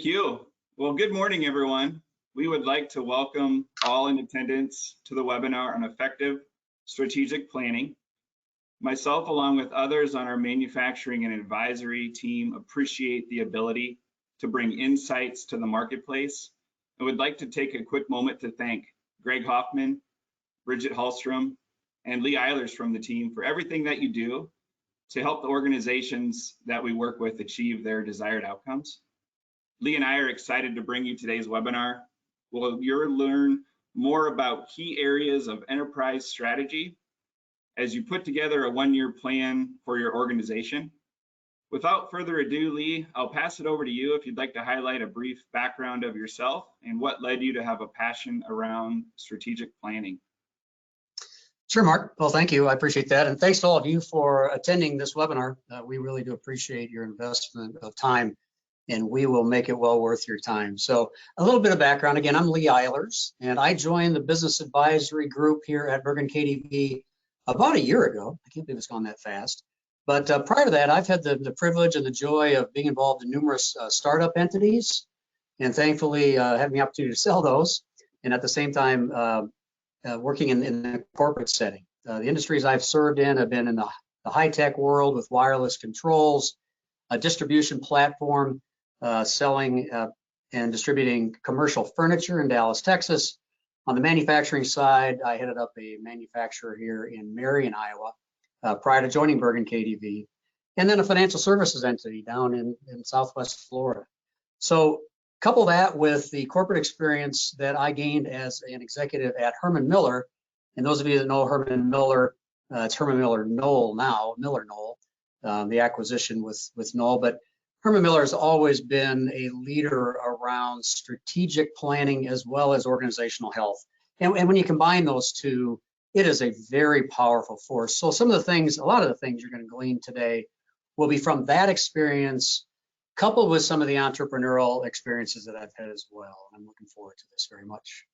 you. Well, good morning, everyone. We would like to welcome all in attendance to the webinar on effective strategic planning. Myself, along with others on our manufacturing and advisory team, appreciate the ability to bring insights to the marketplace. I would like to take a quick moment to thank Greg Hoffman, Bridget Hallstrom, and Lee Eilers from the team for everything that you do to help the organizations that we work with achieve their desired outcomes. Lee and I are excited to bring you today's webinar. You'll learn more about key areas of enterprise strategy as you put together a one-year plan for your organization. Without further ado, Lee, I'll pass it over to you if you'd like to highlight a brief background of yourself and what led you to have a passion around strategic planning. Sure, Mark. Well, thank you. I appreciate that. And thanks to all of you for attending this webinar. We really do appreciate your investment of time, and we will make it well worth your time. So a little bit of background. Again, I'm Lee Eilers, and I joined the business advisory group here at Bergen KDV about a year ago. I can't believe it's gone that fast. But prior to that, I've had the privilege and the joy of being involved in numerous startup entities, and thankfully having the opportunity to sell those, and at the same time working in the corporate setting. The industries I've served in have been in the high-tech world with wireless controls, a distribution platform, selling and distributing commercial furniture in Dallas, Texas. On the manufacturing side, I headed up a manufacturer here in Marion, Iowa, prior to joining Bergen KDV, and then a financial services entity down in Southwest Florida. So couple that with the corporate experience that I gained as an executive at Herman Miller. And those of you that know Herman Miller, it's Herman Miller Knoll now, Miller Knoll, the acquisition with Knoll. But Herman Miller has always been a leader around strategic planning as well as organizational health. And when you combine those two, it is a very powerful force. So some of the things, a lot of the things you're going to glean today will be from that experience, coupled with some of the entrepreneurial experiences that I've had as well. I'm looking forward to this very much.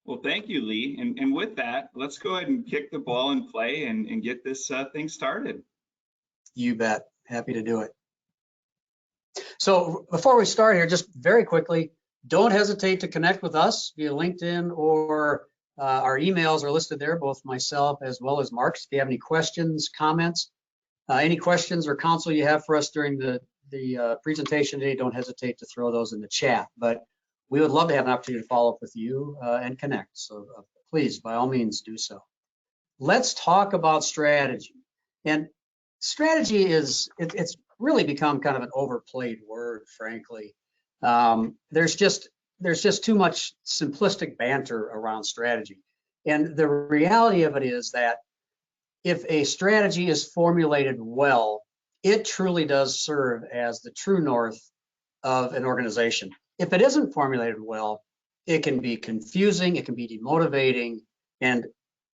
Well, thank you, Lee. And with that, let's go ahead and kick the ball and play and get this thing started. You bet. Happy to do it. So before we start here, just very quickly, don't hesitate to connect with us via LinkedIn or our emails are listed there, both myself as well as Mark's. If you have any questions, comments, any questions or counsel you have for us during the presentation today, don't hesitate to throw those in the chat. But we would love to have an opportunity to follow up with you and connect. So please, by all means, do so. Let's talk about strategy. And strategy it's really become kind of an overplayed word, frankly. There's just too much simplistic banter around strategy. And the reality of it is that if a strategy is formulated well, it truly does serve as the true north of an organization. If it isn't formulated well, it can be confusing, it can be demotivating, and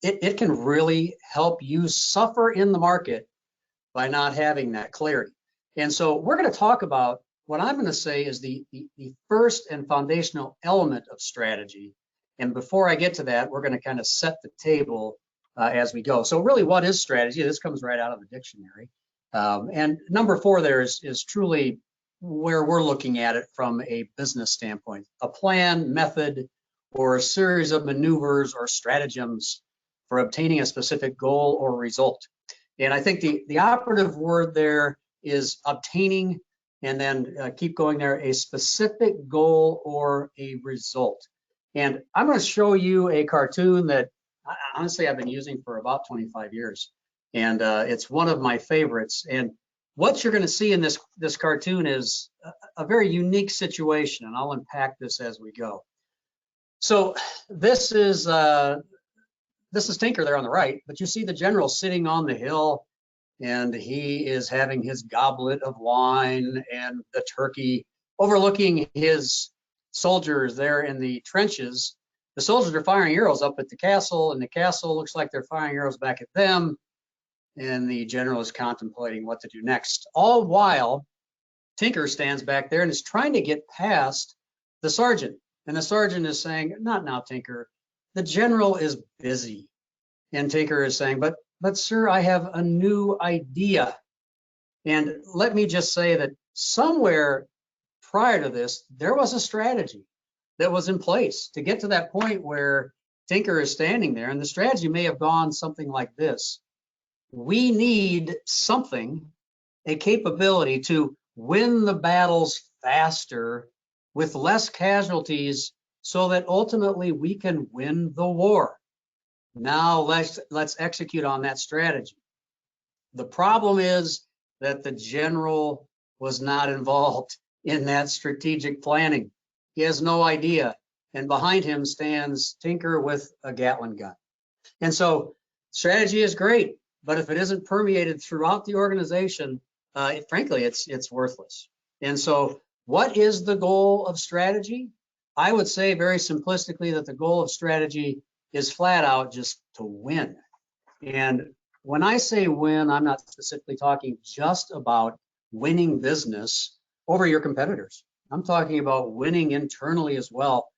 it can really help you suffer in the market by not having that clarity. And so we're going to talk about what I'm going to say is the first and foundational element of strategy. And before I get to that, we're going to kind of set the table as we go. So really, what is strategy? This comes right out of the dictionary. And number 4 there is truly where we're looking at it from a business standpoint, a plan, method, or a series of maneuvers or stratagems for obtaining a specific goal or result. And I think the operative word there is obtaining, and then keep going there, a specific goal or a result. And I'm going to show you a cartoon that honestly I've been using for about 25 years, and it's one of my favorites. And what you're going to see in this cartoon is a very unique situation, and I'll unpack this as we go. So this is Tinker there on the right, but you see the general sitting on the hill, and he is having his goblet of wine and the turkey overlooking his soldiers there in the trenches. The soldiers are firing arrows up at the castle, and the castle looks like they're firing arrows back at them. And the general is contemplating what to do next. All while Tinker stands back there and is trying to get past the sergeant. And the sergeant is saying, "Not now, Tinker. The general is busy." And Tinker is saying, but sir, I have a new idea. And let me just say that somewhere prior to this, there was a strategy that was in place to get to that point where Tinker is standing there. And the strategy may have gone something like this. We need something, a capability to win the battles faster with less casualties so that ultimately we can win the war. Now let's execute on that strategy. The problem is that the general was not involved in that strategic planning. He has no idea. And behind him stands Tinker with a Gatling gun. And so strategy is great, but if it isn't permeated throughout the organization, frankly, it's worthless. And so what is the goal of strategy? I would say very simplistically that the goal of strategy is flat out just to win. And when I say win, I'm not specifically talking just about winning business over your competitors. I'm talking about winning internally as well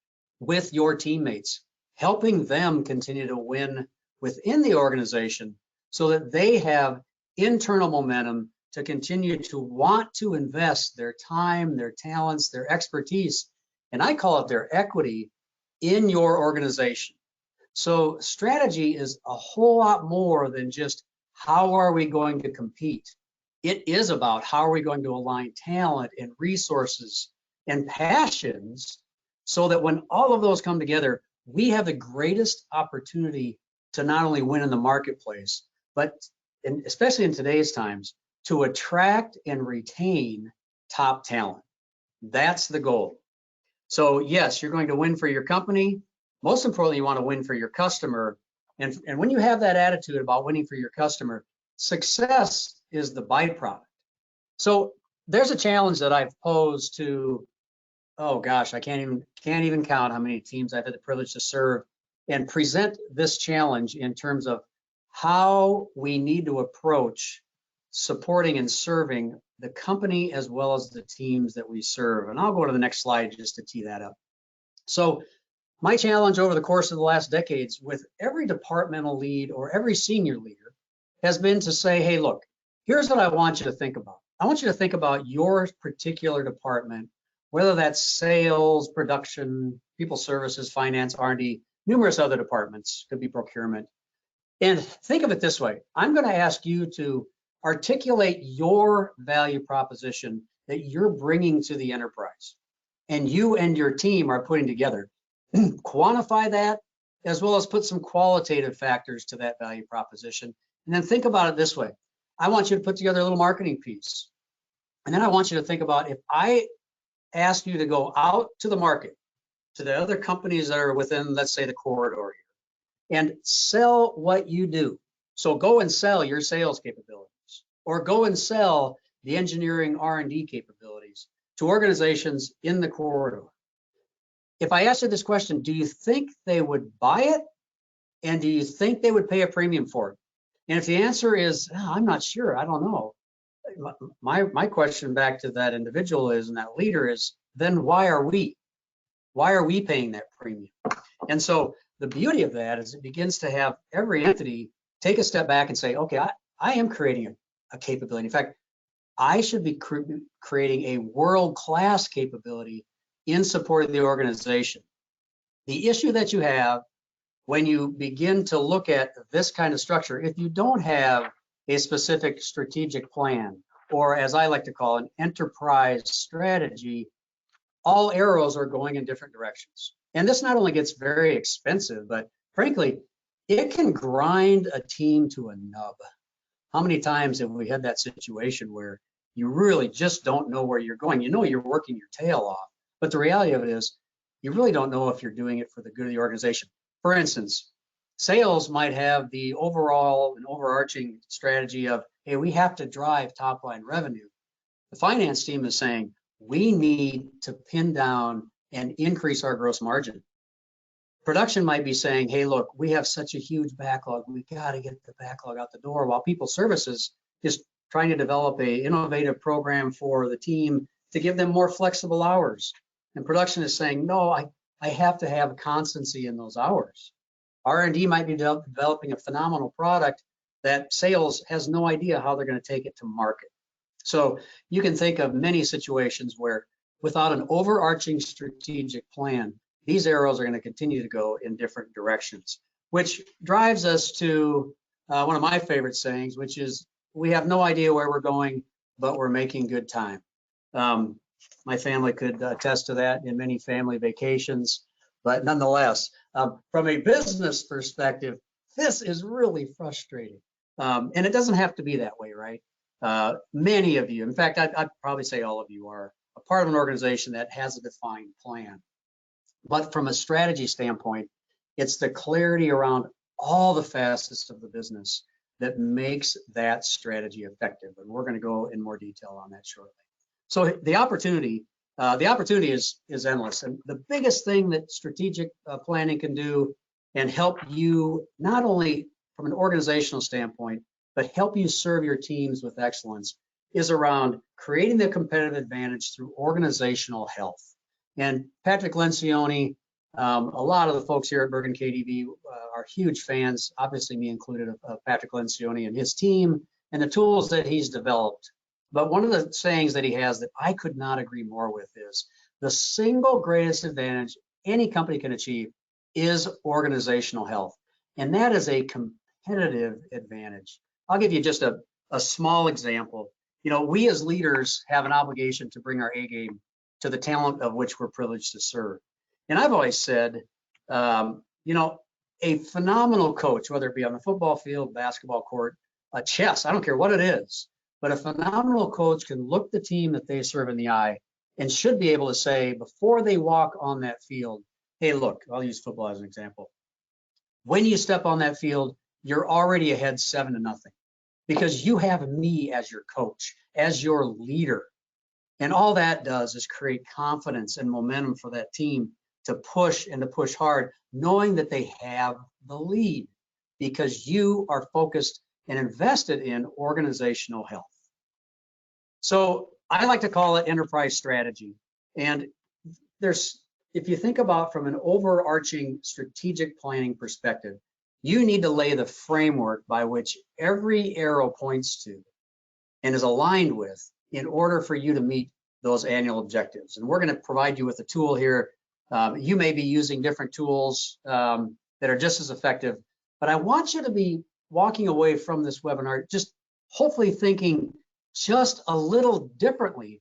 with your teammates, helping them continue to win within the organization so that they have internal momentum to continue to want to invest their time, their talents, their expertise, and I call it their equity in your organization. So strategy is a whole lot more than just how are we going to compete. It is about how are we going to align talent and resources and passions so that when all of those come together, we have the greatest opportunity to not only win in the marketplace, but especially in today's times, to attract and retain top talent. That's the goal. So yes, you're going to win for your company. Most importantly, you want to win for your customer. And when you have that attitude about winning for your customer, success is the byproduct. So there's a challenge that I've posed to, oh gosh, I can't even count how many teams I've had the privilege to serve and present this challenge in terms of how we need to approach supporting and serving the company as well as the teams that we serve. And I'll go to the next slide just to tee that up. So my challenge over the course of the last decades with every departmental lead or every senior leader has been to say, hey, look, here's what I want you to think about. I want you to think about your particular department, whether that's sales, production, people services, finance, R&D, numerous other departments, could be procurement. And think of it this way. I'm going to ask you to articulate your value proposition that you're bringing to the enterprise and you and your team are putting together. Quantify that as well as put some qualitative factors to that value proposition. And then think about it this way. I want you to put together a little marketing piece. And then I want you to think about if I ask you to go out to the market, to the other companies that are within, let's say, the corridor here, and sell what you do. So go and sell your sales capabilities, or go and sell the engineering R&D capabilities to organizations in the corridor. If I asked you this question, do you think they would buy it? And do you think they would pay a premium for it? And if the answer is, oh, I'm not sure, I don't know. My question back to that individual is, and that leader is, then why are we? Why are we paying that premium? And so the beauty of that is it begins to have every entity take a step back and say, okay, I am creating a capability. In fact, I should be creating a world-class capability in support of the organization. The issue that you have when you begin to look at this kind of structure, if you don't have a specific strategic plan, or as I like to call an enterprise strategy, all arrows are going in different directions. And this not only gets very expensive, but frankly, it can grind a team to a nub. How many times have we had that situation where you really just don't know where you're going? You know you're working your tail off, but the reality of it is you really don't know if you're doing it for the good of the organization. For instance, sales might have the overall and overarching strategy of, hey, we have to drive top line revenue. The finance team is saying, we need to pin down and increase our gross margin. Production might be saying, hey, look, we have such a huge backlog. We got to get the backlog out the door, while people services is trying to develop a innovative program for the team to give them more flexible hours. And production is saying, no, I have to have constancy in those hours. R&D might be developing a phenomenal product that sales has no idea how they're going to take it to market. So you can think of many situations where without an overarching strategic plan, these arrows are going to continue to go in different directions, which drives us to one of my favorite sayings, which is, we have no idea where we're going, but we're making good time. My family could attest to that in many family vacations, but nonetheless, from a business perspective, this is really frustrating. And it doesn't have to be that way, right? Many of you, in fact, I'd probably say all of you, are a part of an organization that has a defined plan. But from a strategy standpoint, it's the clarity around all the facets of the business that makes that strategy effective. And we're going to go in more detail on that shortly. So the opportunity is endless. And the biggest thing that strategic planning can do and help you, not only from an organizational standpoint, but help you serve your teams with excellence, is around creating the competitive advantage through organizational health. And Patrick Lencioni, a lot of the folks here at Bergen KDV are huge fans, obviously me included, of Patrick Lencioni and his team and the tools that he's developed. But one of the sayings that he has that I could not agree more with is, the single greatest advantage any company can achieve is organizational health. And that is a competitive advantage. I'll give you just a small example. You know, we as leaders have an obligation to bring our A game to the talent of which we're privileged to serve. And I've always said, you know, a phenomenal coach, whether it be on the football field, basketball court, chess, I don't care what it is, but a phenomenal coach can look the team that they serve in the eye and should be able to say, before they walk on that field, hey, look, I'll use football as an example. When you step on that field, you're already ahead 7-0 because you have me as your coach, as your leader. And all that does is create confidence and momentum for that team to push and to push hard, knowing that they have the lead because you are focused and invested in organizational health. So I like to call it enterprise strategy. And if you think about from an overarching strategic planning perspective, you need to lay the framework by which every arrow points to and is aligned with in order for you to meet those annual objectives. And we're going to provide you with a tool here. You may be using different tools that are just as effective, but I want you to be walking away from this webinar just hopefully thinking just a little differently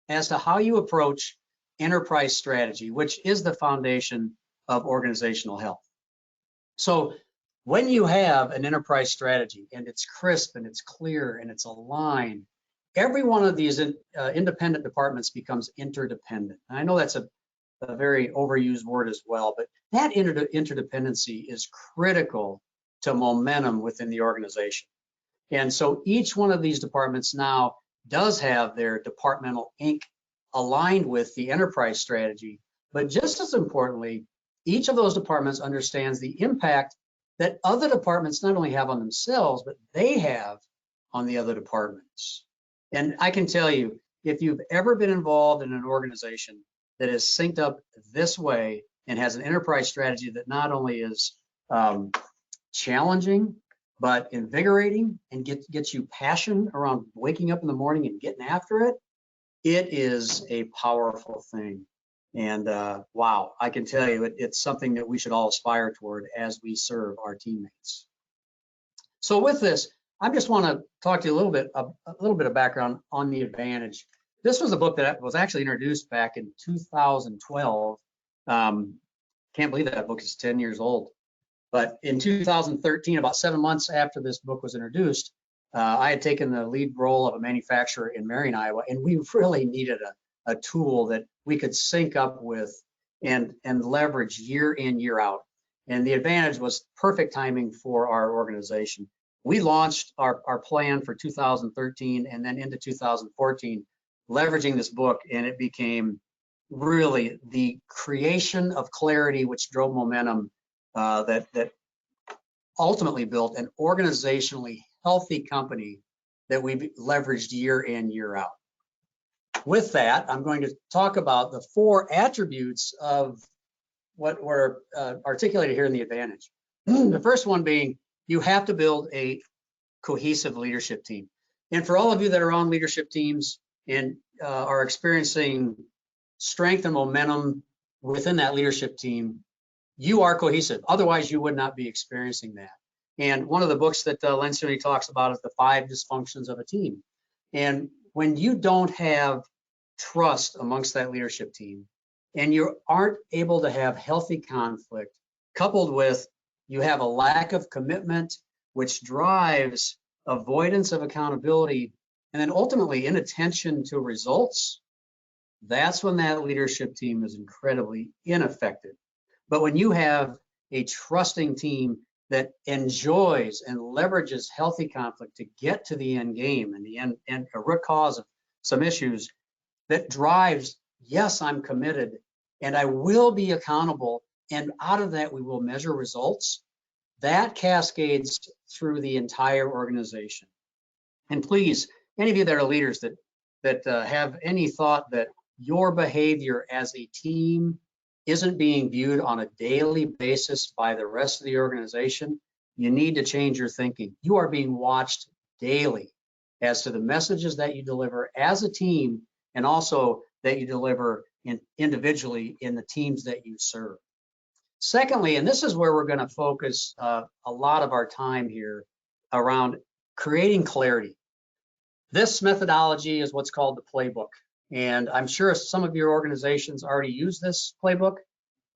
as to how you approach enterprise strategy, which is the foundation of organizational health. So when you have an enterprise strategy and it's crisp and it's clear and it's aligned, every one of these independent departments becomes interdependent. And I know that's a very overused word as well, but that interdependency is critical to momentum within the organization. And so each one of these departments now does have their departmental ink aligned with the enterprise strategy. But just as importantly, each of those departments understands the impact that other departments not only have on themselves, but they have on the other departments. And I can tell you, if you've ever been involved in an organization that is synced up this way and has an enterprise strategy that not only is challenging, but invigorating and gets you passion around waking up in the morning and getting after it, it is a powerful thing. And wow, I can tell you, it's something that we should all aspire toward as we serve our teammates. So with this, I just want to talk to you a little bit of background on the Advantage. This was a book that was actually introduced back in 2012. Can't believe that book is 10 years old. But in 2013, about 7 months after this book was introduced, I had taken the lead role of a manufacturer in Marion, Iowa, and we really needed a tool that we could sync up with and leverage year in, year out. And the Advantage was perfect timing for our organization. We launched our plan for 2013 and then into 2014, leveraging this book, and it became really the creation of clarity, which drove momentum that ultimately built an organizationally healthy company that we leveraged year in, year out. With that, I'm going to talk about the 4 attributes of what were articulated here in the Advantage. The first one being, you have to build a cohesive leadership team. And for all of you that are on leadership teams and are experiencing strength and momentum within that leadership team, you are cohesive. Otherwise, you would not be experiencing that. And one of the books that Lencioni talks about is the 5 dysfunctions of a team. And when you don't have trust amongst that leadership team, and you aren't able to have healthy conflict, coupled with you have a lack of commitment, which drives avoidance of accountability, and then ultimately inattention to results, that's when that leadership team is incredibly ineffective. But when you have a trusting team that enjoys and leverages healthy conflict to get to the end game and the end a root cause of some issues, that drives, yes, I'm committed and I will be accountable, and out of that we will measure results, that cascades through the entire organization. And please, any of you that are leaders that have any thought that your behavior as a team isn't being viewed on a daily basis by the rest of the organization, you need to change your thinking. You are being watched daily as to the messages that you deliver as a team, and also that you deliver individually in the teams that you serve. Secondly, and this is where we're going to focus a lot of our time here, around creating clarity. This methodology is what's called the playbook. And I'm sure some of your organizations already use this playbook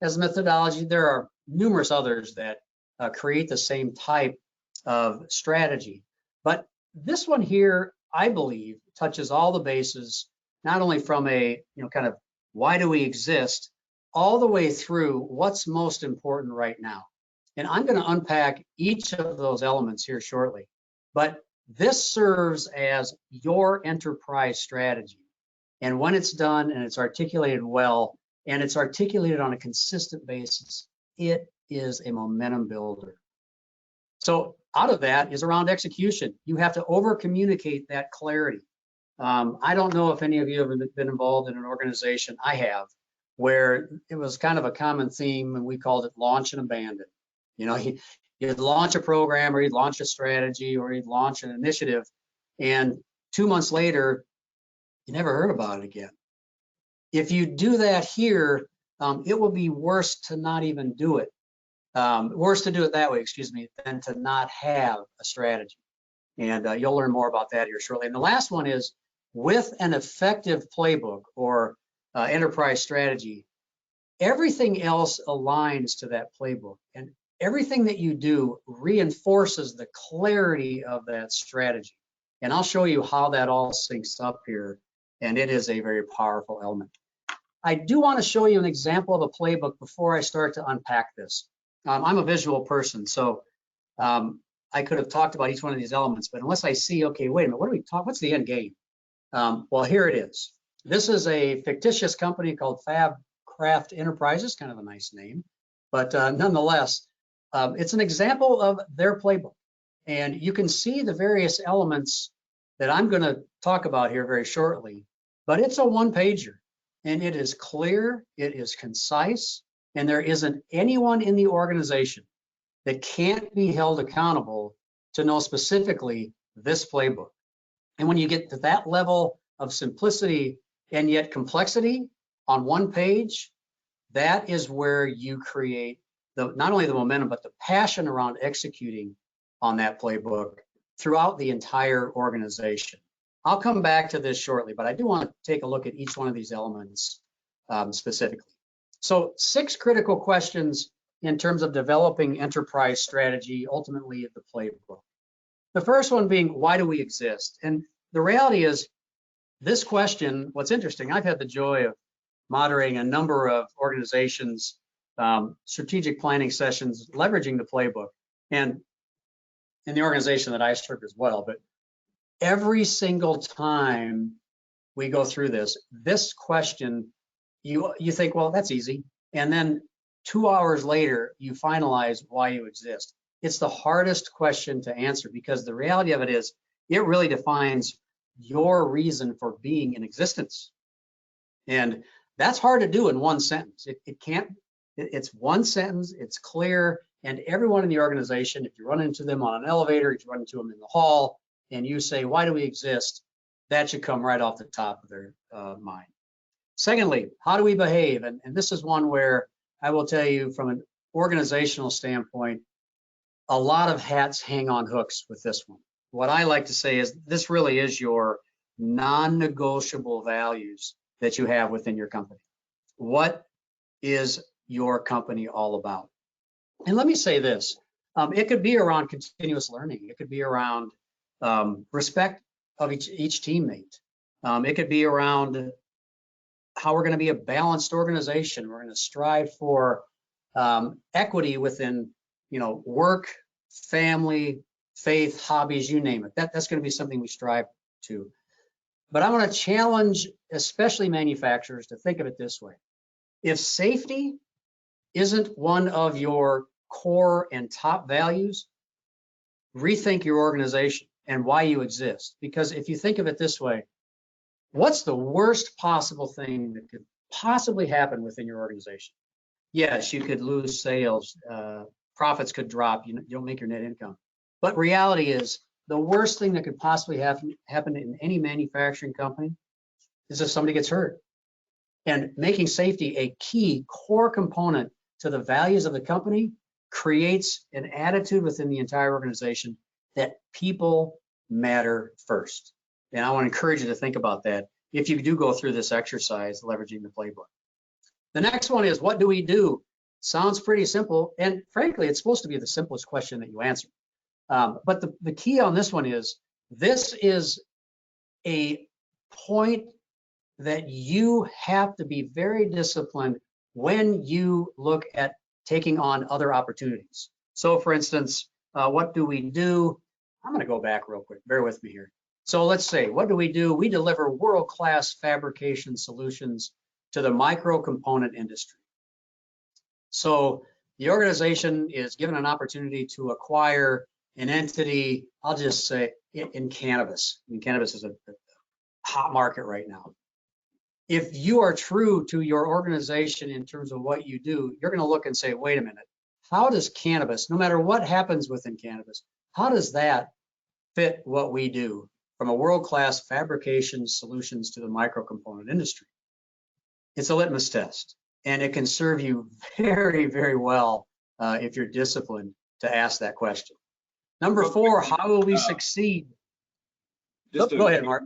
as a methodology. There are numerous others that create the same type of strategy. But this one here, I believe, touches all the bases, not only from a, kind of why do we exist, all the way through what's most important right now. And I'm going to unpack each of those elements here shortly. But this serves as your enterprise strategy. And when it's done and it's articulated well, and it's articulated on a consistent basis, it is a momentum builder. So out of that is around execution. You have to over communicate that clarity. I don't know if any of you have been involved in an organization. I have, where it was kind of a common theme, and we called it launch and abandon. You'd launch a program, or you'd launch a strategy, or you'd launch an initiative, and 2 months later, you never heard about it again. If you do that here, it will be worse to not even do it. Worse to do it that way, than to not have a strategy. And you'll learn more about that here shortly. And the last one is, with an effective playbook or enterprise strategy, everything else aligns to that playbook, and everything that you do reinforces the clarity of that strategy. And I'll show you how that all syncs up here, and it is a very powerful element. I do want to show you an example of a playbook before I start to unpack this. I'm a visual person, so I could have talked about each one of these elements, but unless I see, okay, wait a minute, what's the end game? Well, here it is. This is a fictitious company called Fabcraft Enterprises, kind of a nice name, but nonetheless, it's an example of their playbook. And you can see the various elements that I'm going to talk about here very shortly, but it's a one-pager, and it is clear, it is concise, and there isn't anyone in the organization that can't be held accountable to know specifically this playbook. And when you get to that level of simplicity and yet complexity on one page, that is where you create not only the momentum, but the passion around executing on that playbook throughout the entire organization. I'll come back to this shortly, but I do want to take a look at each one of these elements specifically. So 6 critical questions in terms of developing enterprise strategy, ultimately the playbook. The first one being, why do we exist? And the reality is, this question, what's interesting, I've had the joy of moderating a number of organizations, strategic planning sessions, leveraging the playbook, and in the organization that I serve as well. But every single time we go through this question, you think, well, that's easy. And then 2 hours later, you finalize why you exist. It's the hardest question to answer, because the reality of it is, it really defines your reason for being in existence. And that's hard to do in one sentence. It's one sentence, it's clear, and everyone in the organization, if you run into them on an elevator, if you run into them in the hall, and you say, why do we exist? That should come right off the top of their mind. Secondly, how do we behave? And this is one where I will tell you from an organizational standpoint, a lot of hats hang on hooks with this one. What I like to say is this really is your non-negotiable values that you have within your company. What is your company all about? And let me say this, it could be around continuous learning. It could be around respect of each teammate. It could be around how we're going to be a balanced organization. We're going to strive for equity within, work, family, faith, hobbies, you name it. That's going to be something we strive to. But I want to challenge, especially manufacturers, to think of it this way. If safety isn't one of your core and top values, rethink your organization and why you exist. Because if you think of it this way, what's the worst possible thing that could possibly happen within your organization? Yes, you could lose sales, profits could drop, you don't make your net income. But reality is, the worst thing that could possibly happen in any manufacturing company is if somebody gets hurt. And making safety a key core component to the values of the company creates an attitude within the entire organization that people matter first. And I want to encourage you to think about that if you do go through this exercise, leveraging the playbook. The next one is, what do we do? Sounds pretty simple. And frankly, it's supposed to be the simplest question that you answer. But the key on this one is, this is a point that you have to be very disciplined when you look at taking on other opportunities. So for instance, what do we do? I'm going to go back real quick. Bear with me here. So let's say, what do? We deliver world-class fabrication solutions to the micro component industry. So the organization is given an opportunity to acquire an entity, I'll just say, in cannabis. I mean, cannabis is a hot market right now. If you are true to your organization in terms of what you do, you're going to look and say, wait a minute, how does cannabis, no matter what happens within cannabis, how does that fit what we do from a world-class fabrication solutions to the micro component industry? It's a litmus test, and it can serve you very, very well if you're disciplined to ask that question. Number 4, how will we succeed? Go ahead, Mark.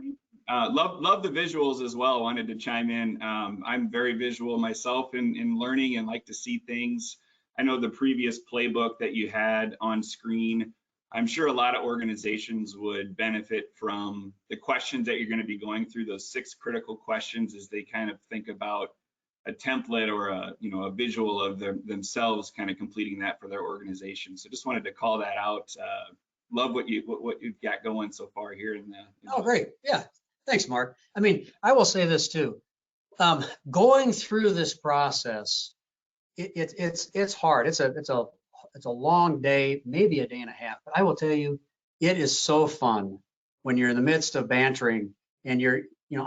Love the visuals as well. Wanted to chime in. I'm very visual myself in learning and like to see things. I know the previous playbook that you had on screen, I'm sure a lot of organizations would benefit from the questions that you're going to be going through, those 6 critical questions, as they kind of think about a template or a visual of themselves kind of completing that for their organization. So just wanted to call that out. Love what you've got going so far here in the. Oh, great. Yeah. Thanks, Mark. I mean, I will say this too. Going through this process, it's hard. It's a long day, maybe a day and a half. But I will tell you, it is so fun when you're in the midst of bantering and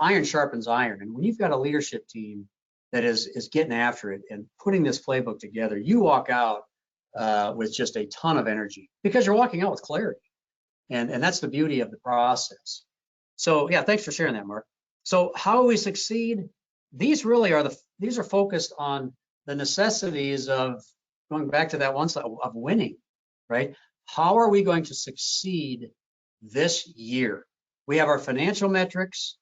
iron sharpens iron. And when you've got a leadership team that is getting after it and putting this playbook together, you walk out with just a ton of energy because you're walking out with clarity. And that's the beauty of the process. So yeah, thanks for sharing that, Mark. So how will we succeed? These really are these are focused on the necessities of going back to that one slide of winning, right? How are we going to succeed this year? We have our financial metrics.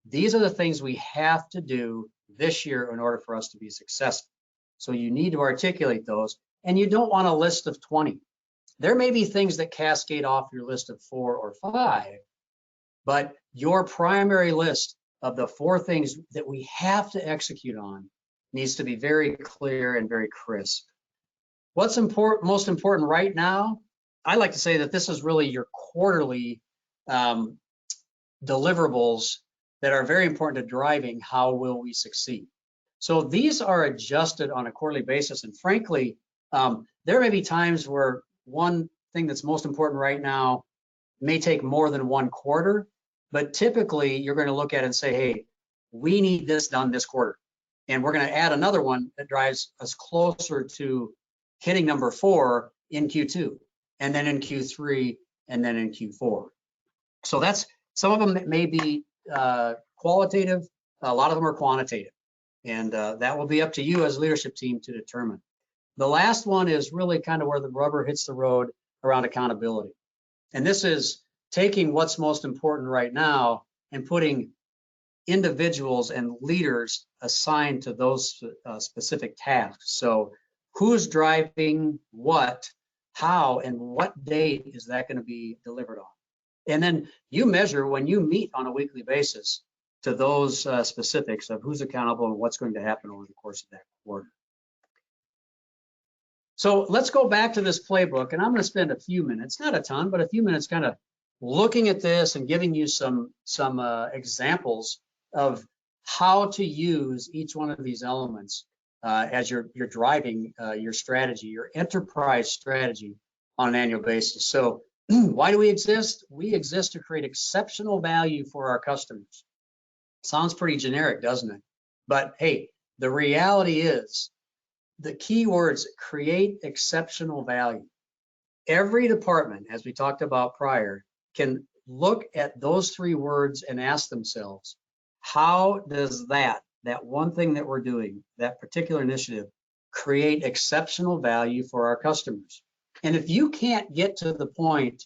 These are the things we have to do this year in order for us to be successful. So you need to articulate those, and you don't want a list of 20. There may be things that cascade off your list of 4 or 5, but your primary list of the 4 things that we have to execute on needs to be very clear and very crisp. What's most important right now? I like to say that this is really your quarterly deliverables that are very important to driving how will we succeed. So these are adjusted on a quarterly basis, and frankly, there may be times where one thing that's most important right now may take more than 1 quarter, but typically you're going to look at it and say, hey, we need this done this quarter. And we're going to add another one that drives us closer to hitting number 4 in Q2, and then in Q3, and then in Q4. So that's, some of them may be qualitative, a lot of them are quantitative. And that will be up to you as a leadership team to determine. The last one is really kind of where the rubber hits the road around accountability. And this is taking what's most important right now and putting individuals and leaders assigned to those specific tasks. So who's driving what, how, and what date is that going to be delivered on? And then you measure when you meet on a weekly basis to those specifics of who's accountable and what's going to happen over the course of that quarter. So let's go back to this playbook, and I'm going to spend a few minutes, not a ton, but a few minutes kind of looking at this and giving you some examples of how to use each one of these elements as you're driving your strategy, your enterprise strategy on an annual basis. So why do we exist? We exist to create exceptional value for our customers. Sounds pretty generic, doesn't it? But hey, the reality is the key words: create exceptional value. Every department, as we talked about prior, can look at those three words and ask themselves, how does that one thing that we're doing, that particular initiative, create exceptional value for our customers? And if you can't get to the point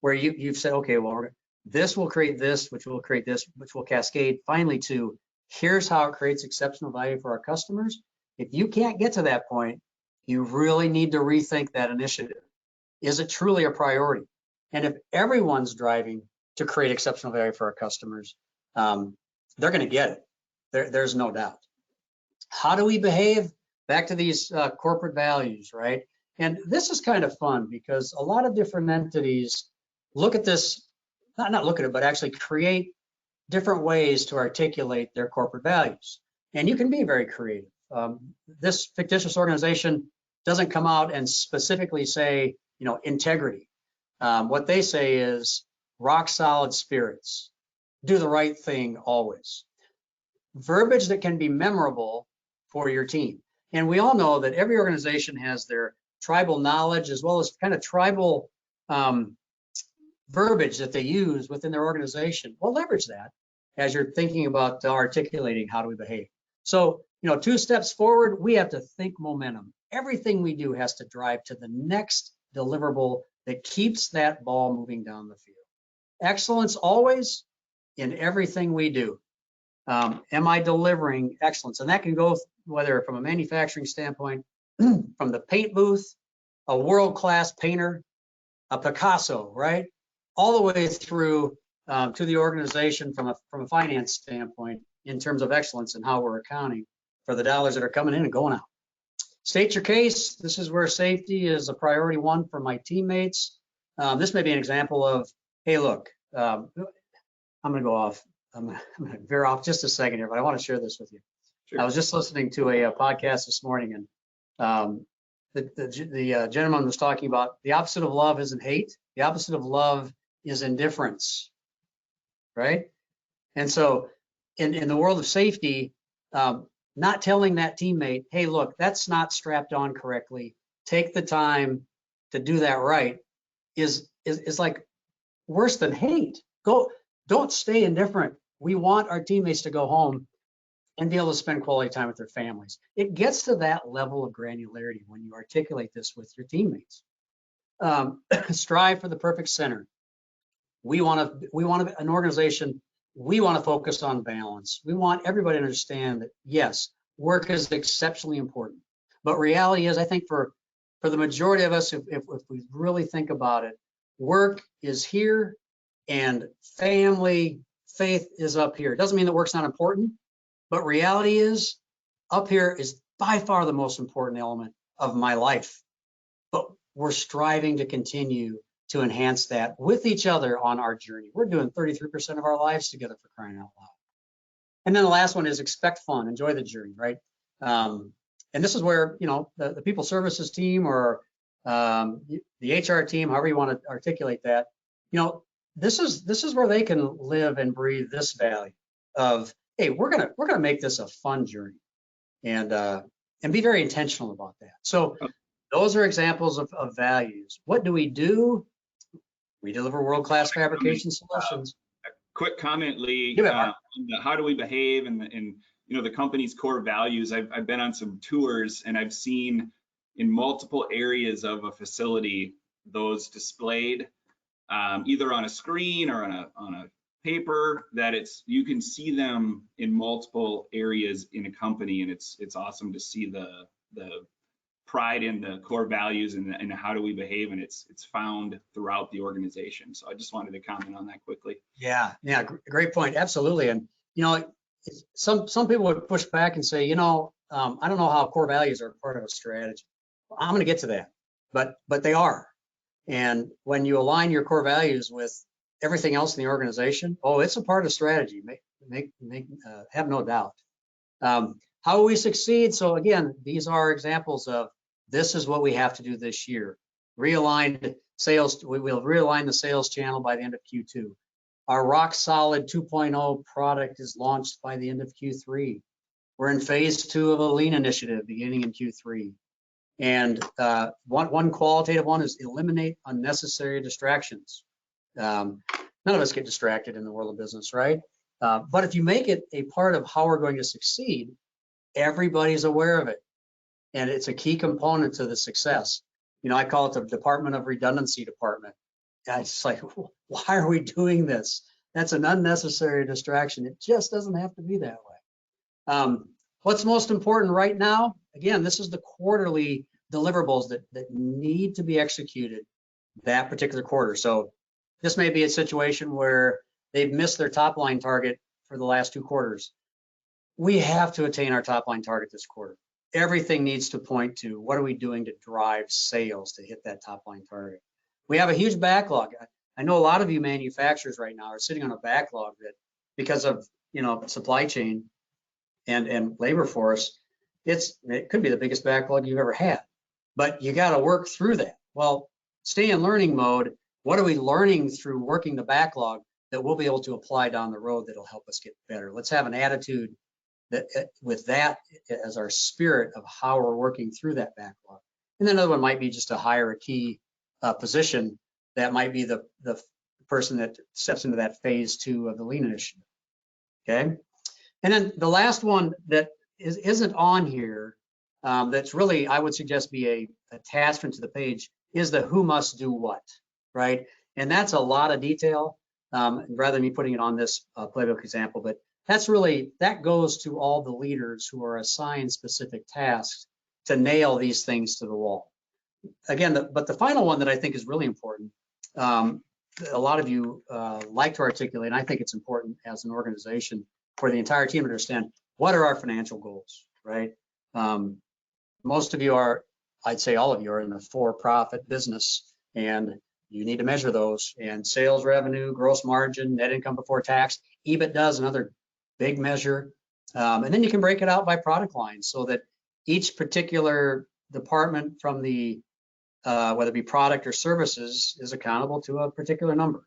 where you've said, okay, well, this will create this, which will create this, which will cascade finally to here's how it creates exceptional value for our customers. If you can't get to that point, you really need to rethink that initiative. Is it truly a priority? And if everyone's driving to create exceptional value for our customers, they're going to get it. There's no doubt. How do we behave? Back to these corporate values, right? And this is kind of fun because a lot of different entities look at this, not look at it, but actually create different ways to articulate their corporate values. And you can be very creative. This fictitious organization doesn't come out and specifically say, integrity. What they say is rock solid spirits, do the right thing always. Verbiage that can be memorable for your team. And we all know that every organization has their tribal knowledge as well as kind of tribal verbiage that they use within their organization. Well, leverage that as you're thinking about articulating how do we behave. So, 2 steps forward, we have to think momentum. Everything we do has to drive to the next deliverable that keeps that ball moving down the field. Excellence always in everything we do. Am I delivering excellence? And that can go whether from a manufacturing standpoint, from the paint booth, a world-class painter, a Picasso, right? All the way through to the organization from a finance standpoint in terms of excellence and how we're accounting for the dollars that are coming in and going out. State your case. This is where safety is a priority one for my teammates. This may be an example of, hey, look, I'm going to go off. I'm going to veer off just a second here, but I want to share this with you. Sure. I was just listening to a podcast this morning, and the gentleman was talking about the opposite of love isn't hate. The opposite of love is indifference, right? And so in the world of safety, not telling that teammate, hey, look, that's not strapped on correctly, take the time to do that right, is like worse than hate. Don't stay indifferent. We want our teammates to go home and be able to spend quality time with their families. It gets to that level of granularity when you articulate this with your teammates. Strive for the perfect center. We want an organization. We want to focus on balance. We want everybody to understand that, yes, work is exceptionally important. But reality is, I think for the majority of us, if we really think about it, work is here and family, faith is up here. It doesn't mean that work's not important, but reality is up here is by far the most important element of my life. But we're striving to continue to enhance that with each other on our journey. We're doing 33% of our lives together, for crying out loud. And then the last one is expect fun, enjoy the journey, right? And this is where, the people services team or the HR team, however you want to articulate that, this is where they can live and breathe this value of, hey, we're gonna make this a fun journey, and be very intentional about that. So those are examples of values. What do? We deliver world-class fabrication solutions. Quick comment, Lee, on how do we behave and the company's core values. I've been on some tours and I've seen in multiple areas of a facility those displayed either on a screen or on a paper, that you can see them in multiple areas in a company, and it's awesome to see the pride in the core values and how do we behave, and it's found throughout the organization. So I just wanted to comment on that quickly. Yeah, great point. Absolutely. And some people would push back and say, I don't know how core values are part of a strategy. I'm going to get to that, but they are. And when you align your core values with everything else in the organization, it's a part of strategy. Have no doubt. How will we succeed? So again, these are examples of this is what we have to do this year. Realign sales. We will realign the sales channel by the end of Q2. Our Rock Solid 2.0 product is launched by the end of Q3. We're in phase 2 of a lean initiative beginning in Q3. And one qualitative one is eliminate unnecessary distractions. None of us get distracted in the world of business, right? But if you make it a part of how we're going to succeed, everybody's aware of it. And it's a key component to the success. I call it the Department of Redundancy department. And it's like, why are we doing this? That's an unnecessary distraction. It just doesn't have to be that way. What's most important right now? Again, this is the quarterly deliverables that need to be executed that particular quarter. So this may be a situation where they've missed their top line target for the last 2 quarters. We have to attain our top line target this quarter. Everything needs to point to what are we doing to drive sales to hit that top line target. We have a huge backlog. I know a lot of you manufacturers right now are sitting on a backlog that because of supply chain and labor force, it could be the biggest backlog you've ever had. But you got to work through that. Well, stay in learning mode. What are we learning through working the backlog that we'll be able to apply down the road that'll help us get better? Let's have an attitude that with that as our spirit of how we're working through that backlog. And then another one might be just to hire a key position that might be the person that steps into that phase 2 of the lean initiative. Okay. And then the last one that isn't on here, that's really, I would suggest be a attachment to the page, is the who must do what, right? And that's a lot of detail, rather than me putting it on this playbook example, but that goes to all the leaders who are assigned specific tasks to nail these things to the wall. Again, but the final one that I think is really important, a lot of you like to articulate, and I think it's important as an organization for the entire team to understand, what are our financial goals, right? Most of you are, I'd say all of you are in the for-profit business, and you need to measure those. And sales revenue, gross margin, net income before tax, EBITDA is another big measure. And then you can break it out by product line so that each particular department from the, whether it be product or services, is accountable to a particular number.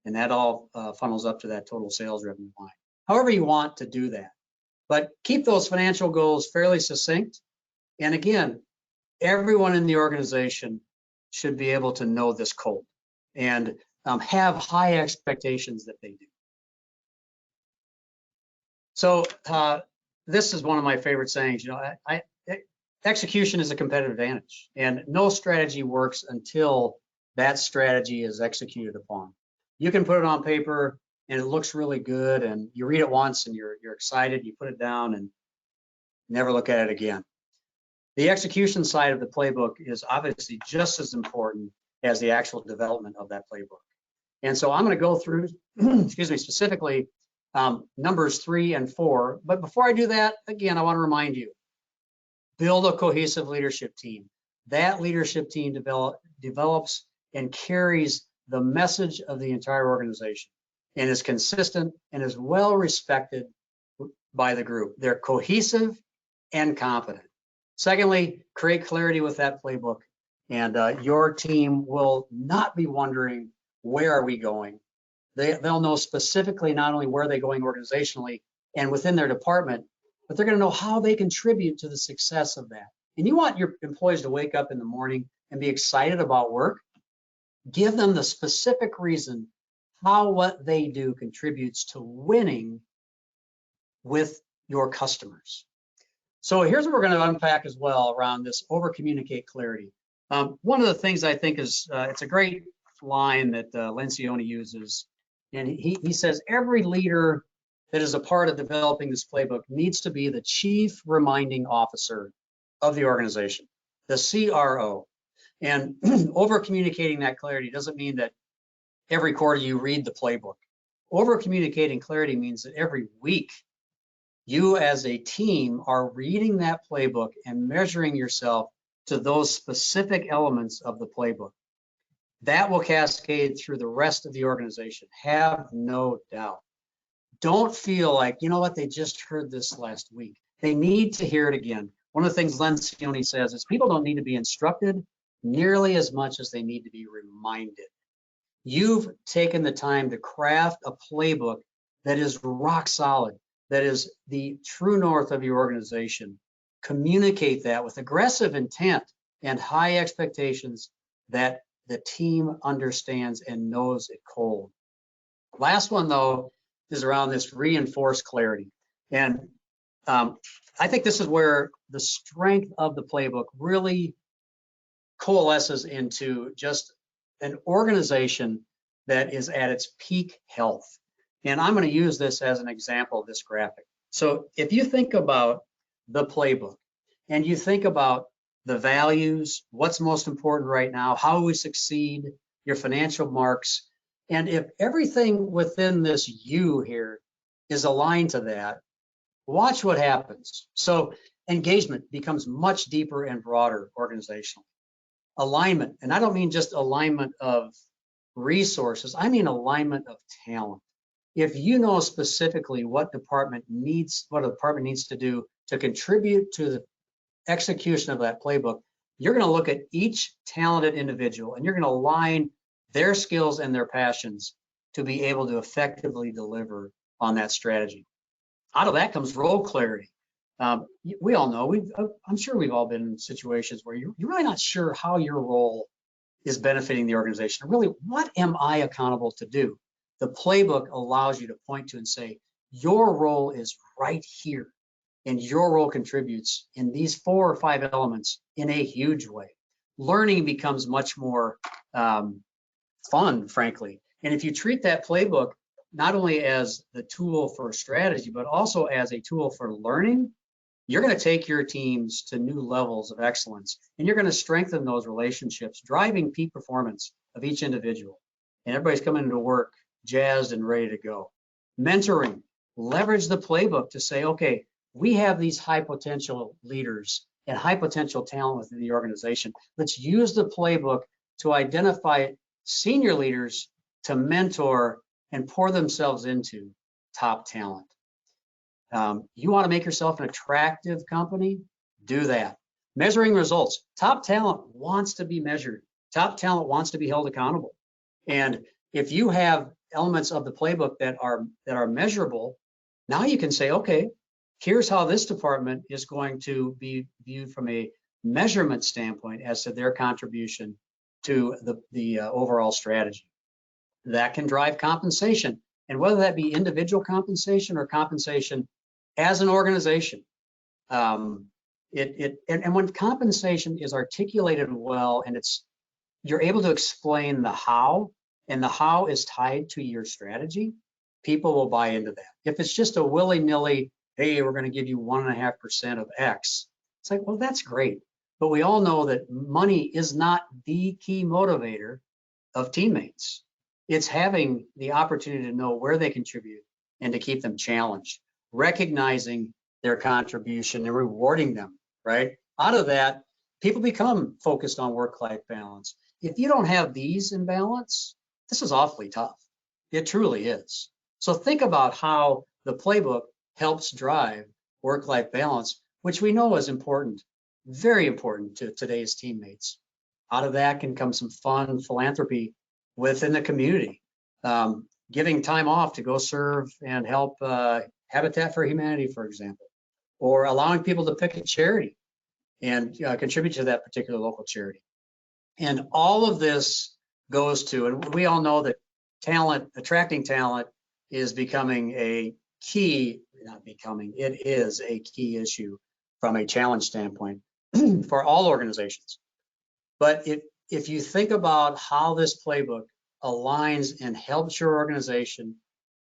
And that all funnels up to that total sales revenue line. However you want to do that. But keep those financial goals fairly succinct. And again, everyone in the organization should be able to know this code and have high expectations that they do. So this is one of my favorite sayings. Execution is a competitive advantage, and no strategy works until that strategy is executed upon. You can put it on paper and it looks really good, and you read it once and you're excited, you put it down and never look at it again. The execution side of the playbook is obviously just as important as the actual development of that playbook. And so I'm going to go through, excuse me, specifically numbers 3 and 4. But before I do that, again, I want to remind you, build a cohesive leadership team. That leadership team develops and carries the message of the entire organization and is consistent and is well respected by the group. They're cohesive and competent. Secondly, create clarity with that playbook, and your team will not be wondering, where are we going? They'll know specifically not only where they're going organizationally and within their department, but they're going to know how they contribute to the success of that. And you want your employees to wake up in the morning and be excited about work. Give them the specific reason how what they do contributes to winning with your customers. So here's what we're going to unpack as well around this over-communicate clarity. One of the things I think is, it's a great line that Lencioni uses, and he says every leader that is a part of developing this playbook needs to be the chief reminding officer of the organization, the CRO. And over-communicating that clarity doesn't mean that every quarter you read the playbook. Over-communicating clarity means that every week you as a team are reading that playbook and measuring yourself to those specific elements of the playbook. That will cascade through the rest of the organization, have no doubt. Don't feel like, you know what, they just heard this last week. They need to hear it again. One of the things Lencioni says is people don't need to be instructed nearly as much as they need to be reminded. You've taken the time to craft a playbook that is rock solid, that is the true north of your organization. Communicate that with aggressive intent and high expectations that the team understands and knows it cold. Last one, though, is around this reinforced clarity. And I think this is where the strength of the playbook really coalesces into just an organization that is at its peak health. And I'm going to use this as an example of this graphic. So if you think about the playbook and you think about the values, what's most important right now, how we succeed, your financial marks, and if everything within this U here is aligned to that, watch what happens. So engagement becomes much deeper and broader organizationally. Alignment, and I don't mean just alignment of resources, I mean alignment of talent. If you know specifically what department needs, what a department needs to do to contribute to the execution of that playbook, you're going to look at each talented individual and you're going to align their skills and their passions to be able to effectively deliver on that strategy. Out of that comes role clarity. We all know, I'm sure we've all been in situations where you're really not sure how your role is benefiting the organization. Really, what am I accountable to do? The playbook allows you to point to and say, your role is right here, and your role contributes in these 4 or 5 elements in a huge way. Learning becomes much more fun, frankly. And if you treat that playbook not only as the tool for strategy, but also as a tool for learning, you're going to take your teams to new levels of excellence, and you're going to strengthen those relationships, driving peak performance of each individual. And everybody's coming into work jazzed and ready to go. Mentoring, leverage the playbook to say, okay, we have these high potential leaders and high potential talent within the organization. Let's use the playbook to identify senior leaders to mentor and pour themselves into top talent. You want to make yourself an attractive company? Do that. Measuring results. Top talent wants to be measured. Top talent wants to be held accountable. And if you have elements of the playbook that are measurable, now you can say, okay, here's how this department is going to be viewed from a measurement standpoint as to their contribution to the overall strategy. That can drive compensation, and whether that be individual compensation or compensation as an organization. And when compensation is articulated well and you're able to explain the how, and the how is tied to your strategy, people will buy into that. If it's just a willy-nilly, hey, we're going to give you 1.5% of X, it's like, well, that's great. But we all know that money is not the key motivator of teammates. It's having the opportunity to know where they contribute and to keep them challenged, recognizing their contribution and rewarding them, right? Out of that, people become focused on work-life balance. If you don't have these in balance, this is awfully tough. It truly is. So think about how the playbook helps drive work-life balance, which we know is important, very important to today's teammates. Out of that can come some fun philanthropy within the community, giving time off to go serve and help Habitat for Humanity, for example, or allowing people to pick a charity and contribute to that particular local charity. And all of this goes to, and we all know that talent, attracting talent is becoming a it is a key issue from a challenge standpoint for all organizations. But if you think about how this playbook aligns and helps your organization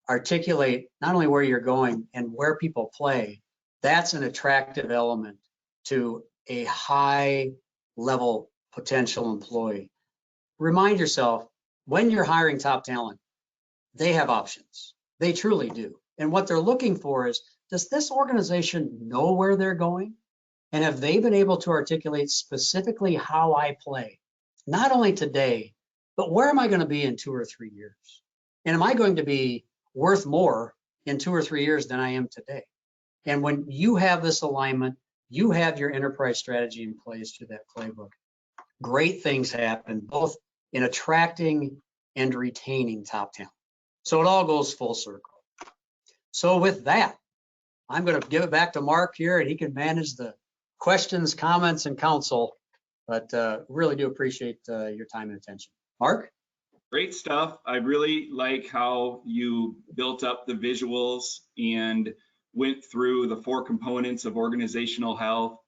articulate not only where you're going and where people play, that's an attractive element to a high level potential employee. Remind yourself, when you're hiring top talent, they have options. They truly do. And what they're looking for is, does this organization know where they're going? And have they been able to articulate specifically how I play? Not only today, but where am I going to be in 2 or 3 years? And am I going to be worth more in 2 or 3 years than I am today? And when you have this alignment, you have your enterprise strategy in place through that playbook. Great things happen, both in attracting and retaining top talent. So it all goes full circle. So with that, I'm going to give it back to Mark here, and he can manage the questions, comments, and counsel. But really do appreciate your time and attention. Mark? Great stuff. I really like how you built up the visuals and went through the 4 components of organizational health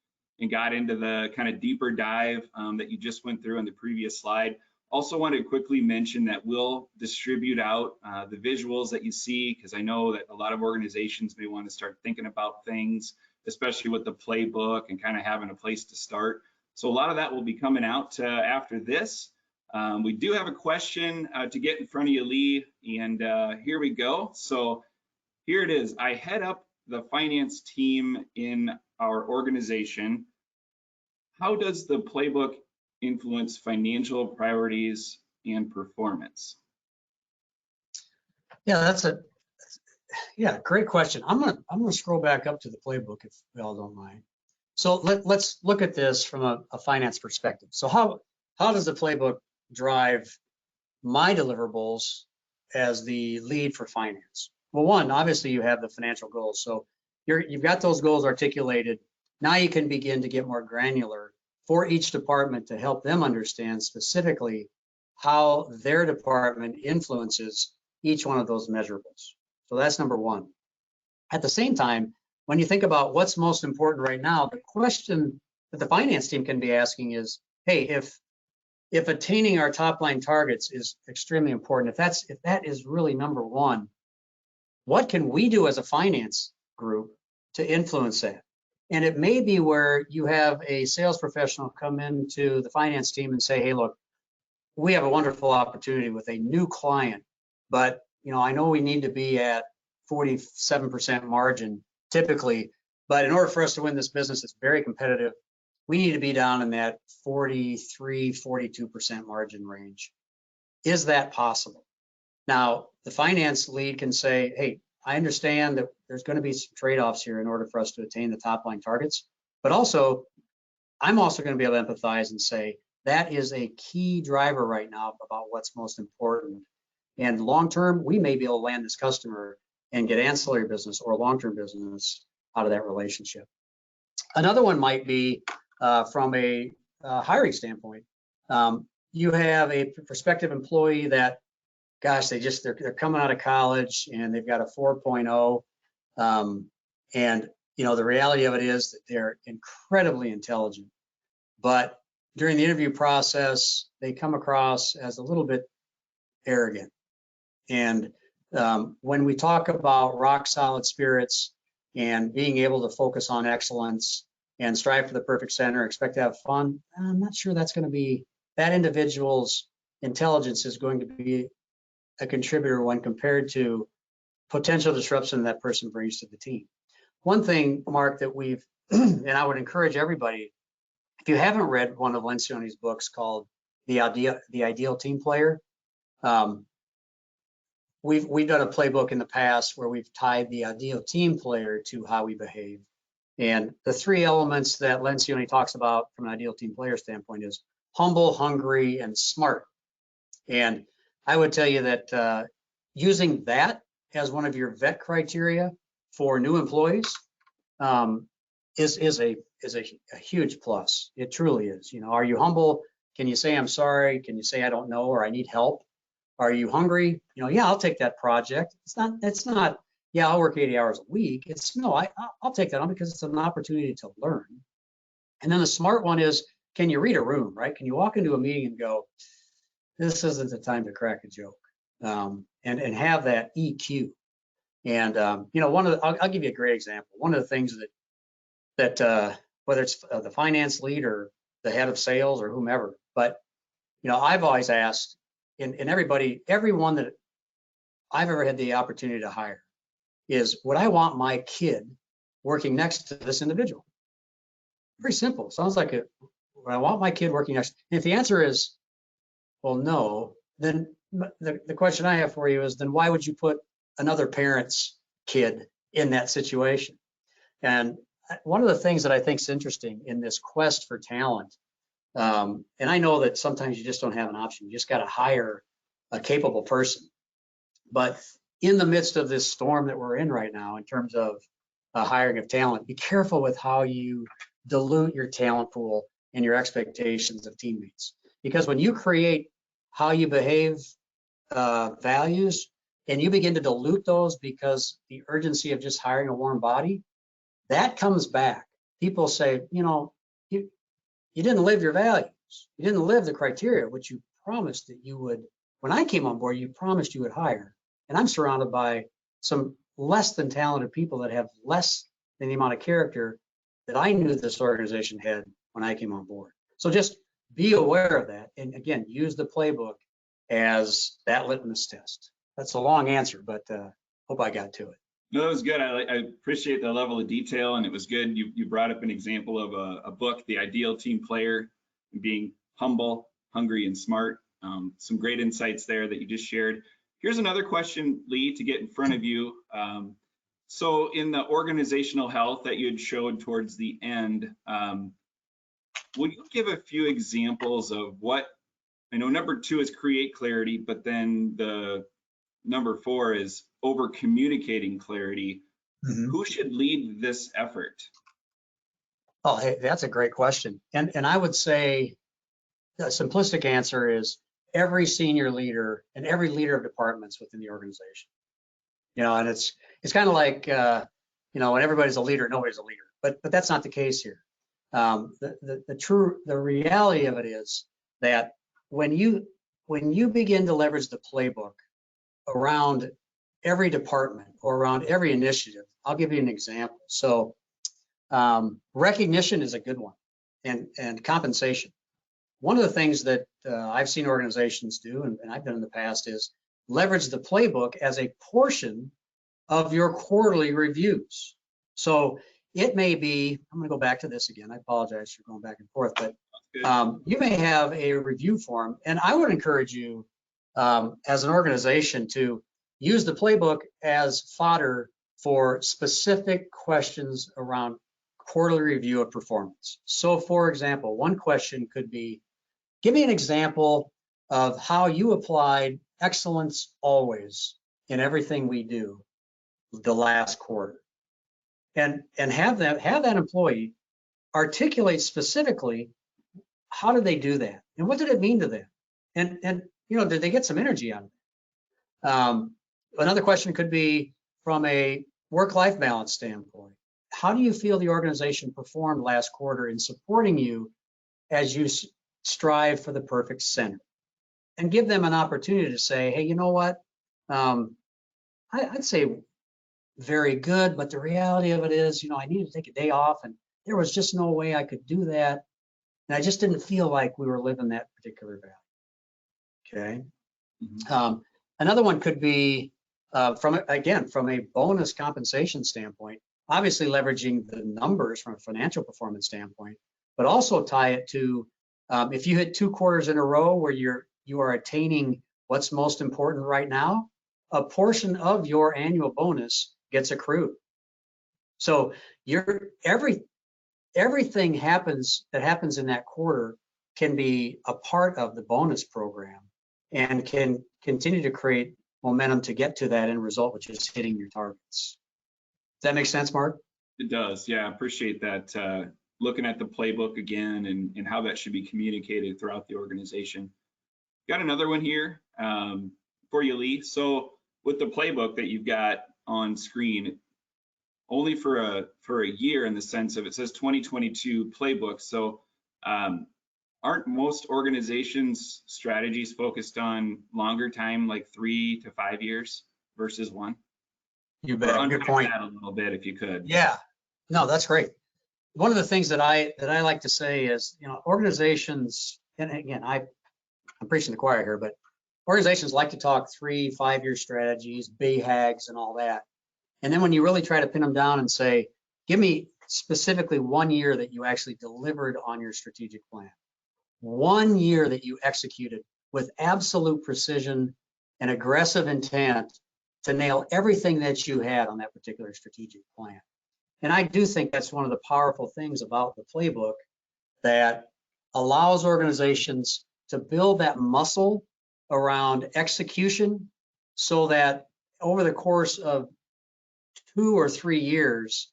and got into the kind of deeper dive that you just went through in the previous slide. Also want to quickly mention that we'll distribute out the visuals that you see, because I know that a lot of organizations may want to start thinking about things, especially with the playbook and kind of having a place to start. So a lot of that will be coming out after this. We do have a question to get in front of you, Lee, and here we go. So here it is. I head up the finance team in our organization. How does the playbook influence financial priorities and performance? Yeah, that's a great question. I'm gonna scroll back up to the playbook if we all don't mind. So let's look at this from a finance perspective. So how does the playbook drive my deliverables as the lead for finance? Well, one, obviously you have the financial goals. So you've got those goals articulated. Now you can begin to get more granular for each department to help them understand specifically how their department influences each one of those measurables. So that's number one. At the same time, when you think about what's most important right now, the question that the finance team can be asking is, hey, if attaining our top line targets is extremely important, if that is really number one, what can we do as a finance group to influence that? And it may be where you have a sales professional come into the finance team and say, hey, look, we have a wonderful opportunity with a new client, but I know we need to be at 47% margin typically, but in order for us to win this business, it's very competitive. We need to be down in that 43, 42% margin range. Is that possible? Now, the finance lead can say, hey, I understand that there's going to be some trade-offs here in order for us to attain the top line targets, but also, I'm also going to be able to empathize and say, that is a key driver right now about what's most important. And long-term, we may be able to land this customer and get ancillary business or long-term business out of that relationship. Another one might be from a hiring standpoint. You have a prospective employee that, gosh, they're coming out of college and they've got a 4.0. And the reality of it is that they're incredibly intelligent, but during the interview process, they come across as a little bit arrogant. And when we talk about rock solid spirits and being able to focus on excellence and strive for the perfect center, expect to have fun, I'm not sure that's going to be, that individual's intelligence is going to be a contributor when compared to potential disruption that person brings to the team. One thing, Mark, that we've, and I would encourage everybody, if you haven't read one of Lencioni's books called The Ideal Team Player, we've done a playbook in the past where we've tied the ideal team player to how we behave. And the 3 elements that Lencioni talks about from an ideal team player standpoint is humble, hungry, and smart. And I would tell you that using that as one of your vet criteria for new employees is a huge plus. It truly is. Are you humble? Can you say I'm sorry? Can you say I don't know or I need help? Are you hungry? Yeah, I'll take that project. It's not yeah, I'll work 80 hours a week. It's no, I'll take that on because it's an opportunity to learn. And then the smart one is, can you read a room, right? Can you walk into a meeting and go, this isn't the time to crack a joke, and have that EQ. And I'll give you a great example. One of the things that whether it's the finance lead or the head of sales or whomever, but I've always asked, and everyone that I've ever had the opportunity to hire is, would I want my kid working next to this individual? Very simple. Sounds like would I want my kid working next? And if the answer is, well, no, then the question I have for you is, then why would you put another parent's kid in that situation? And one of the things that I think is interesting in this quest for talent, and I know that sometimes you just don't have an option. You just got to hire a capable person. But in the midst of this storm that we're in right now, in terms of hiring of talent, be careful with how you dilute your talent pool and your expectations of teammates. Because when you create how you behave values and you begin to dilute those because the urgency of just hiring a warm body, that comes back. People say, you didn't live your values. You didn't live the criteria, which you promised that you would. When I came on board, you promised you would hire. And I'm surrounded by some less than talented people that have less than the amount of character that I knew this organization had when I came on board. So just be aware of that. And again, use the playbook as that litmus test. That's a long answer, but hope I got to it. No, that was good. I appreciate the level of detail, and it was good. You brought up an example of a book, The Ideal Team Player, being humble, hungry, and smart. Some great insights there that you just shared. Here's another question, Lee, to get in front of you. So in the organizational health that you had showed towards the end, would you give a few examples of what, I know number 2 is create clarity, but then the number 4 is over communicating clarity. Mm-hmm. Who should lead this effort? Oh, hey, that's a great question. And I would say the simplistic answer is every senior leader and every leader of departments within the organization. And it's kind of like, when everybody's a leader, nobody's a leader, but that's not the case here. The reality of it is that when you begin to leverage the playbook around every department or around every initiative, I'll give you an example. So recognition is a good one, and compensation. One of the things that I've seen organizations do, and I've done in the past, is leverage the playbook as a portion of your quarterly reviews. So it may be, I'm going to go back to this again. I apologize for going back and forth, but you may have a review form, and I would encourage you as an organization to use the playbook as fodder for specific questions around quarterly review of performance. So for example, one question could be, give me an example of how you applied excellence always in everything we do the last quarter. And have that employee articulate specifically, how did they do that? And what did it mean to them? And did they get some energy out of it? Another question could be from a work-life balance standpoint. How do you feel the organization performed last quarter in supporting you as you strive for the perfect center? And give them an opportunity to say, hey, you know what? I'd say very good, but the reality of it is, I needed to take a day off and there was just no way I could do that. And I just didn't feel like we were living that particular value. Okay. Mm-hmm. Another one could be from a bonus compensation standpoint, obviously leveraging the numbers from a financial performance standpoint, but also tie it to if you hit 2 quarters in a row where you are attaining what's most important right now, a portion of your annual bonus gets accrued. So everything that happens in that quarter can be a part of the bonus program and can continue to create momentum to get to that end result, which is hitting your targets. Does that make sense, Mark? It does. Yeah, I appreciate that. Looking at the playbook again and how that should be communicated throughout the organization. Got another one here for you, Lee. So with the playbook that you've got, on screen only for a year, in the sense of, it says 2022 playbook. So aren't most organizations' strategies focused on longer time, like 3 to 5 years versus 1? You Or bet. Good unpack point. that a little bit if you could. Yeah. No, that's great. One of the things that I like to say is, organizations, and again, I'm preaching to the choir here, but organizations like to talk 3, 5-year strategies, BHAGs and all that. And then when you really try to pin them down and say, give me specifically 1 year that you actually delivered on your strategic plan, 1 year that you executed with absolute precision and aggressive intent to nail everything that you had on that particular strategic plan. And I do think that's one of the powerful things about the playbook that allows organizations to build that muscle around execution, so that over the course of 2 or 3 years,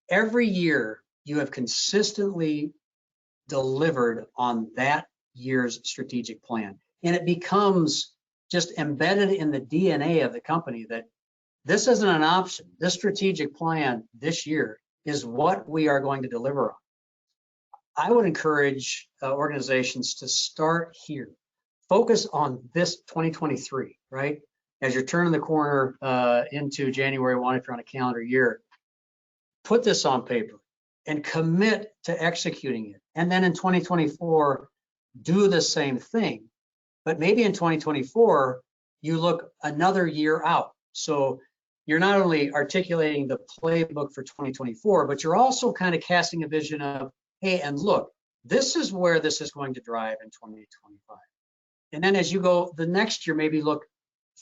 every year you have consistently delivered on that year's strategic plan. And it becomes just embedded in the DNA of the company that this isn't an option. This strategic plan this year is what we are going to deliver on. I would encourage organizations to start here. Focus on this 2023, right? As you're turning the corner into January 1, if you're on a calendar year, put this on paper and commit to executing it. And then in 2024, do the same thing. But maybe in 2024, you look another year out. So you're not only articulating the playbook for 2024, but you're also kind of casting a vision of, hey, and look, this is where this is going to drive in 2025. And then as you go the next year, maybe look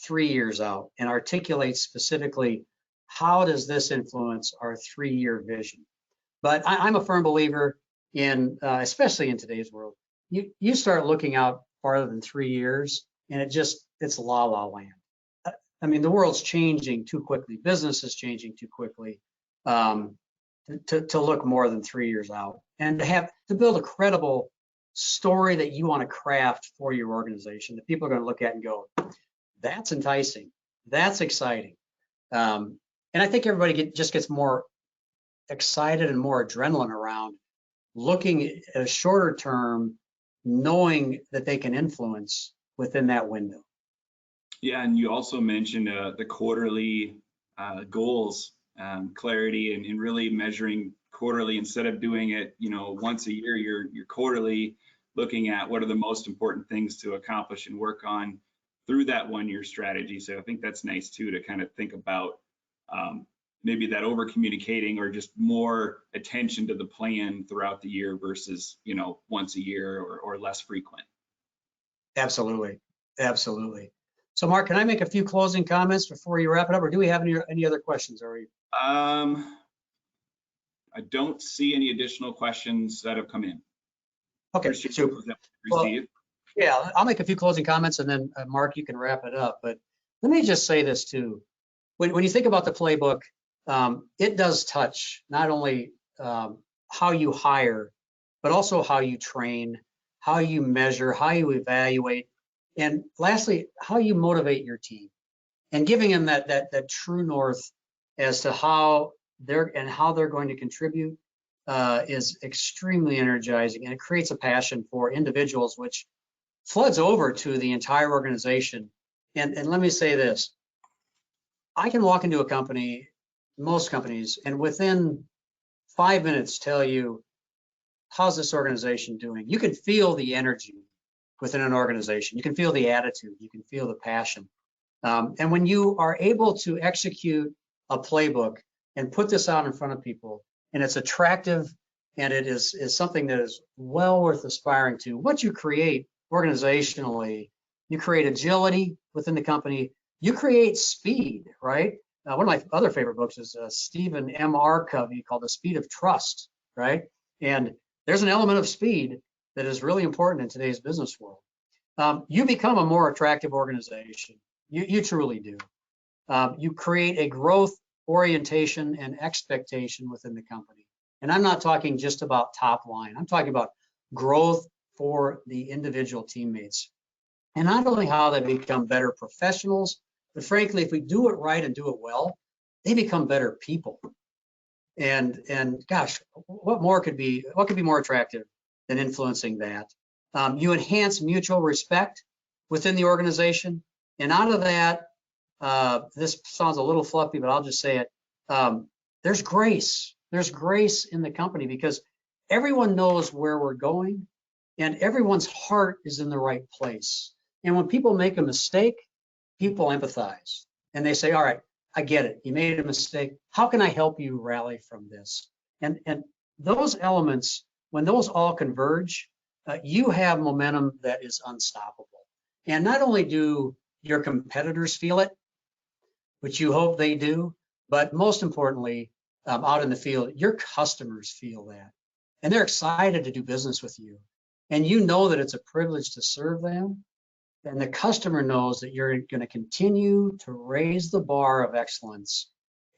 3 years out and articulate specifically, how does this influence our 3-year vision? But I'm a firm believer in, especially in today's world, you start looking out farther than 3 years, and it's la la land. I mean, the world's changing too quickly. Business is changing too quickly to look more than 3 years out, and to build a credible story that you want to craft for your organization that people are going to look at and go, that's enticing, that's exciting. And I think everybody just gets more excited and more adrenaline around looking at a shorter term, knowing that they can influence within that window. Yeah, and you also mentioned the quarterly goals, clarity, and really measuring quarterly instead of doing it, once a year. You're quarterly looking at what are the most important things to accomplish and work on through that 1-year strategy. So I think that's nice too, to kind of think about maybe that over communicating or just more attention to the plan throughout the year versus, once a year or less frequent. Absolutely. Absolutely. So Mark, can I make a few closing comments before you wrap it up, or do we have any other questions? I don't see any additional questions that have come in. Okay, super. Well, yeah, I'll make a few closing comments, and then Mark, you can wrap it up. But let me just say this too. When you think about the playbook, it does touch not only how you hire, but also how you train, how you measure, how you evaluate, and lastly, how you motivate your team, and giving them that true north as to how they're going to contribute is extremely energizing, and it creates a passion for individuals, which floods over to the entire organization. And let me say this, I can walk into a company, most companies, and within 5 minutes tell you, how's this organization doing? You can feel the energy within an organization. You can feel the attitude. You can feel the passion. And when you are able to execute a playbook and put this out in front of people, and it's attractive, and it is something that is well worth aspiring to, what you create organizationally, you create agility within the company, you create speed, right? One of my other favorite books is Stephen M.R. Covey, called The Speed of Trust, right? And there's an element of speed that is really important in today's business world. You become a more attractive organization. You truly do. You create a growth orientation and expectation within the company. And I'm not talking just about top line. I'm talking about growth for the individual teammates. And not only how they become better professionals, but frankly, if we do it right and do it well, they become better people. And gosh, what could be more attractive than influencing that? You enhance mutual respect within the organization, and out of that, this sounds a little fluffy, but I'll just say it. There's grace. There's grace in the company because everyone knows where we're going, and everyone's heart is in the right place. And when people make a mistake, people empathize and they say, all right, I get it. You made a mistake. How can I help you rally from this? And those elements, when those all converge, you have momentum that is unstoppable. And not only do your competitors feel it, which you hope they do, but most importantly, out in the field, your customers feel that. And they're excited to do business with you. And you know that it's a privilege to serve them. And the customer knows that you're going to continue to raise the bar of excellence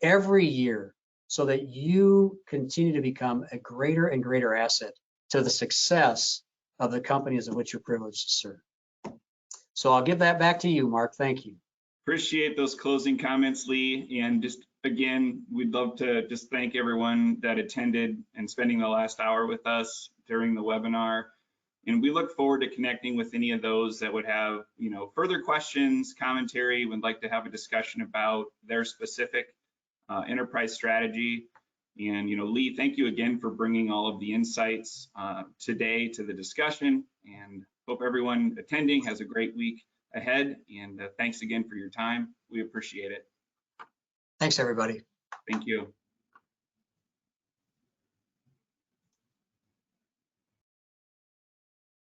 every year so that you continue to become a greater and greater asset to the success of the companies of which you're privileged to serve. So I'll give that back to you, Mark. Thank you. Appreciate those closing comments, Lee. And just again, we'd love to just thank everyone that attended and spending the last hour with us during the webinar. And we look forward to connecting with any of those that would have, further questions, commentary, would like to have a discussion about their specific enterprise strategy. And, Lee, thank you again for bringing all of the insights today to the discussion, and hope everyone attending has a great week ahead. And thanks again for your time. We appreciate it. Thanks, everybody. Thank you.